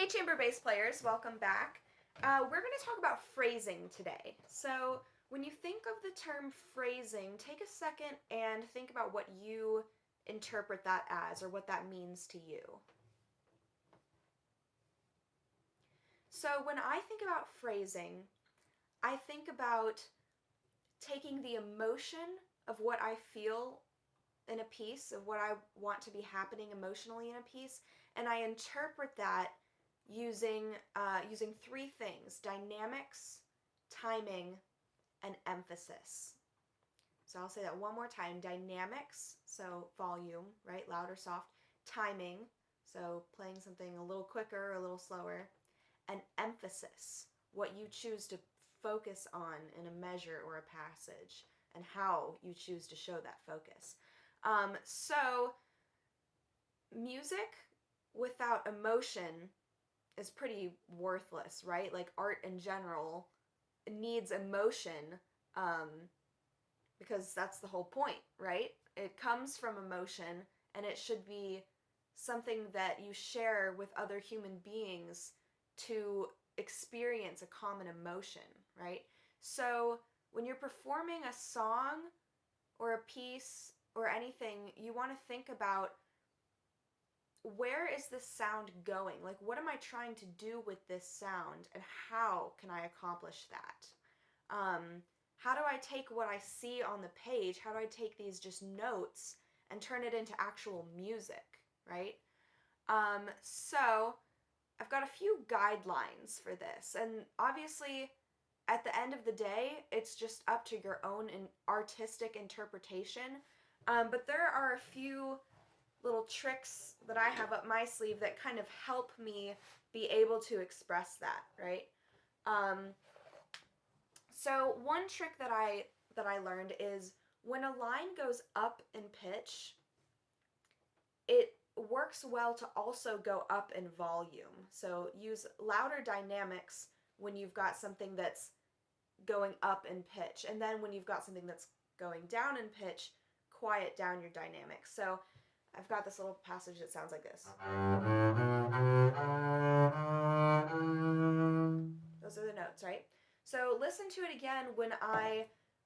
Hey chamber bass players, welcome back. We're going to talk about phrasing today. So when you think of the term phrasing, take a second and think about what you interpret that as or what that means to you. So when I think about phrasing, I think about taking the emotion of what I feel in a piece, of what I want to be happening emotionally in a piece, and I interpret that using three things: dynamics, timing, and emphasis. So I'll say that one more time: dynamics, so volume, right, loud or soft; timing, so playing something a little quicker or a little slower; and emphasis, what you choose to focus on in a measure or a passage, and how you choose to show that focus. So music without emotion is pretty worthless, right? Like art in general needs emotion, um, because that's the whole point, right? It comes from emotion, and it should be something that you share with other human beings to experience a common emotion, right? So when you're performing a song or a piece or anything, you want to think about, where is this sound going? Like, what am I trying to do with this sound, and how can I accomplish that? How do I take what I see on the page? How do I take these just notes and turn it into actual music, right? So I've got a few guidelines for this, and obviously, at the end of the day, it's just up to your own artistic interpretation. But there are a few little tricks that I have up my sleeve that kind of help me be able to express that, right? Um, so one trick that I learned is, when a line goes up in pitch, it works well to also go up in volume. So use louder dynamics when you've got something that's going up in pitch, and then when you've got something that's going down in pitch, quiet down your dynamics. So I've got this little passage that sounds like this. Those are the notes, right? So listen to it again when I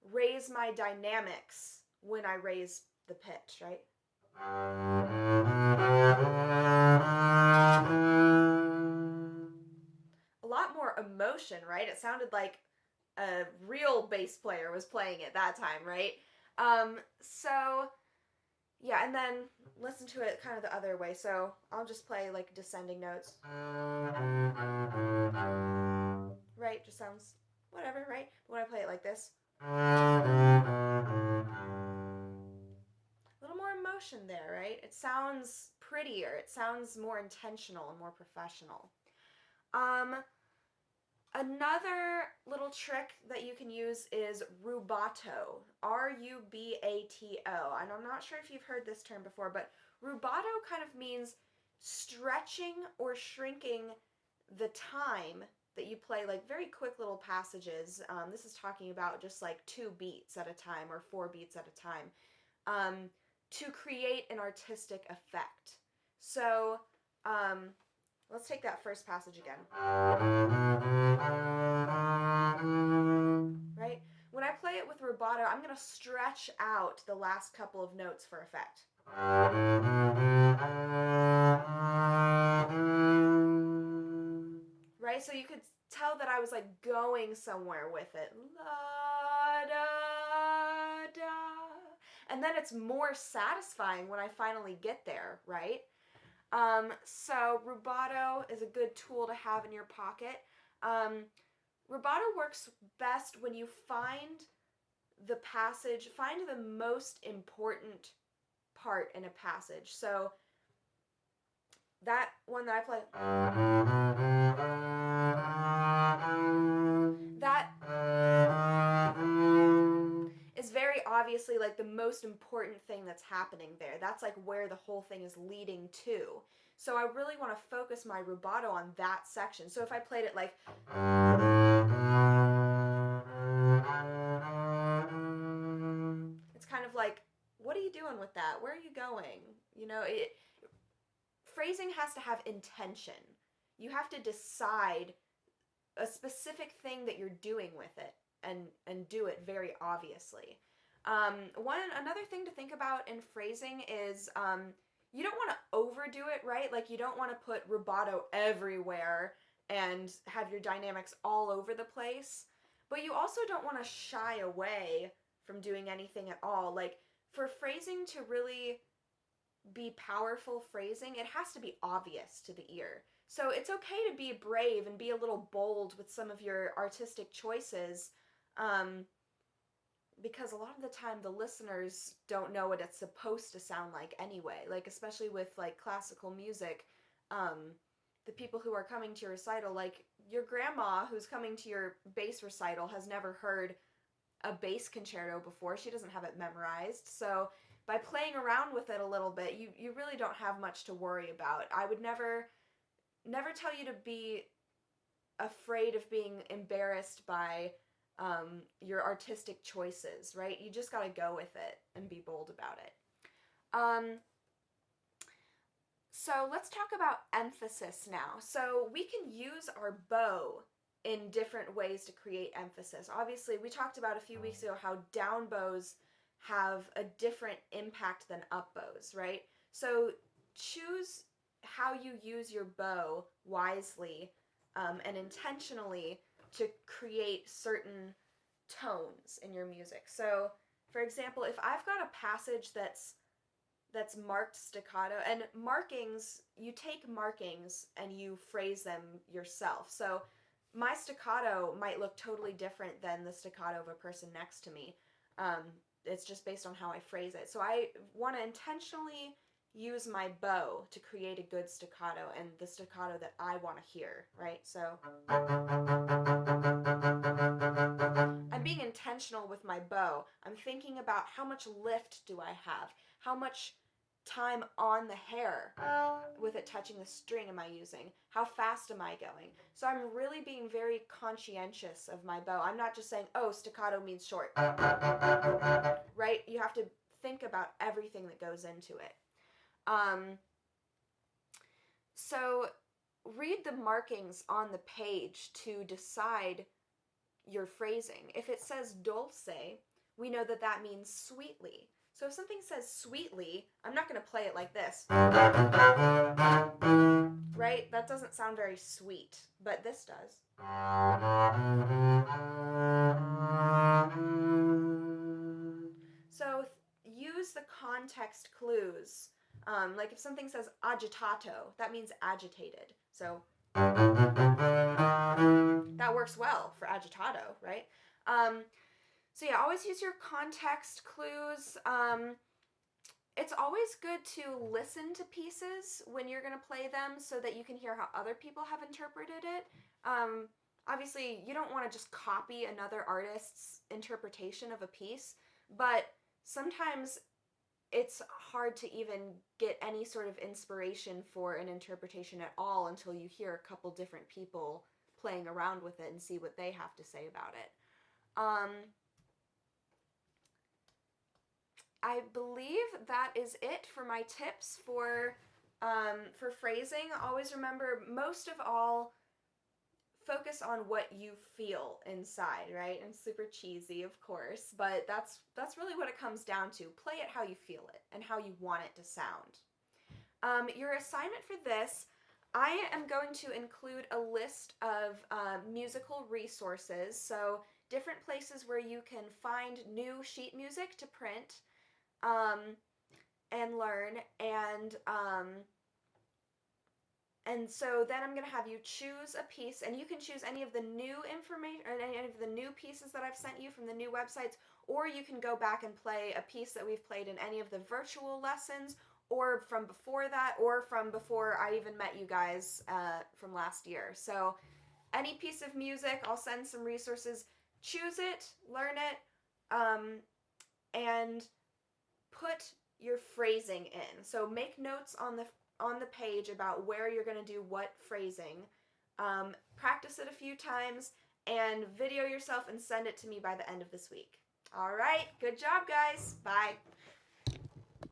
raise my dynamics, when I raise the pitch, right? A lot more emotion, right? It sounded like a real bass player was playing it that time, right? So yeah, and then listen to it kind of the other way. So I'll just play like descending notes. Right? Just sounds whatever, right? But when I play it like this, a little more emotion there, right? It sounds prettier. It sounds more intentional and more professional. Um, Another little trick that you can use is rubato. R-U-B-A-T-O. And I'm not sure if you've heard this term before, but rubato kind of means stretching or shrinking the time that you play, like very quick little passages. This is talking about just like 2 beats at a time or 4 beats at a time, um, to create an artistic effect. So let's take that first passage again. Right? When I play it with rubato, I'm going to stretch out the last couple of notes for effect. Right? So you could tell that I was like going somewhere with it. La, da, da. And then it's more satisfying when I finally get there, right? So rubato is a good tool to have in your pocket. Rubato works best when you find the passage, find the most important part in a passage. So that one that I play, that is very obviously like the most important thing that's happening there. That's like where the whole thing is leading to. So I really want to focus my rubato on that section. So if I played it like, it's kind of like, what are you doing with that? Where are you going? You know, phrasing has to have intention. you have to decide a specific thing that you're doing with it, and do it very obviously. Another thing to think about in phrasing is you don't want to overdo it, right? Like you don't want to put rubato everywhere and have your dynamics all over the place, but you also don't want to shy away from doing anything at all. Like for phrasing to really be powerful phrasing, it has to be obvious to the ear. So it's okay to be brave and be a little bold with some of your artistic choices, um, because a lot of the time the listeners don't know what it's supposed to sound like anyway. Like especially with like classical music, the people who are coming to your recital, like your grandma who's coming to your bass recital has never heard a bass concerto before. She doesn't have it memorized. So by playing around with it a little bit, you really don't have much to worry about. I would never tell you to be afraid of being embarrassed by your artistic choices, right? You just got to go with it and be bold about it. So let's talk about emphasis now. So we can use our bow in different ways to create emphasis. Obviously, we talked about a few weeks ago how down bows have a different impact than up bows, right? So choose how you use your bow wisely and intentionally to create certain tones in your music. So, for example, if I've got a passage that's marked staccato, and markings, you take markings and you phrase them yourself. So my staccato might look totally different than the staccato of a person next to me. It's just based on how I phrase it. So I want to intentionally use my bow to create a good staccato, and the staccato that I want to hear, right? So I'm being intentional with my bow. I'm thinking about how much lift do I have? How much time on the hair with it touching the string am I using? How fast am I going? So I'm really being very conscientious of my bow. I'm not just saying, oh, staccato means short. Right? You have to think about everything that goes into it. So read the markings on the page to decide your phrasing. If it says dulce, we know that that means sweetly. So if something says sweetly, I'm not going to play it like this. Right? That doesn't sound very sweet, but this does. So use the context clues. Like if something says agitato, that means agitated. So that works well for agitato, right? So yeah, always use your context clues. It's always good to listen to pieces when you're going to play them so that you can hear how other people have interpreted it. Obviously, you don't want to just copy another artist's interpretation of a piece, but sometimes it's hard to even get any sort of inspiration for an interpretation at all until you hear a couple different people playing around with it and see what they have to say about it. I believe that is it for my tips for phrasing. Always remember, most of all, focus on what you feel inside, right? And super cheesy, of course, but that's really what it comes down to. Play it how you feel it and how you want it to sound. Your assignment for this, I am going to include a list of musical resources, so different places where you can find new sheet music to print and learn, and so then I'm going to have you choose a piece, and you can choose any of the new information, or any of the new pieces that I've sent you from the new websites, or you can go back and play a piece that we've played in any of the virtual lessons, or from before that, or from before I even met you guys from last year. So any piece of music, I'll send some resources. Choose it, learn it, and put your phrasing in. So make notes on the page about where you're going to do what phrasing. Practice it a few times and video yourself and send it to me by the end of this week. All right, good job, guys. Bye.